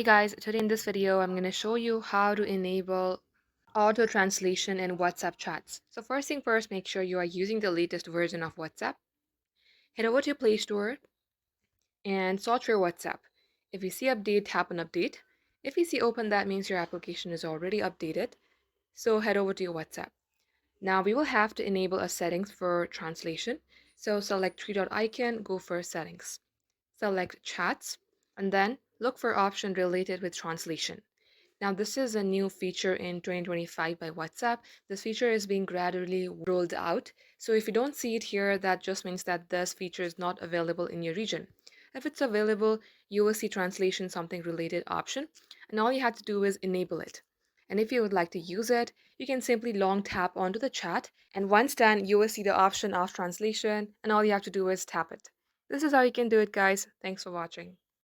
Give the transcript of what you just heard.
Hey guys, today in this video, I'm going to show you how to enable auto translation in WhatsApp chats. So first thing first, make sure you are using the latest version of WhatsApp. Head over to your Play Store and search for WhatsApp. If you see update, tap on update. If you see open, that means your application is already updated. So head over to your WhatsApp. Now we will have to enable a settings for translation. So select three dot icon, go for settings. Select chats and then look for option related with translation. Now, this is a new feature in 2025 by WhatsApp. This feature is being gradually rolled out. So, if you don't see it here, that just means that this feature is not available in your region. If it's available, you will see translation something related option, and all you have to do is enable it. And if you would like to use it, you can simply long tap onto the chat, and once done, you will see the option of translation, and all you have to do is tap it. This is how you can do it, guys. Thanks for watching.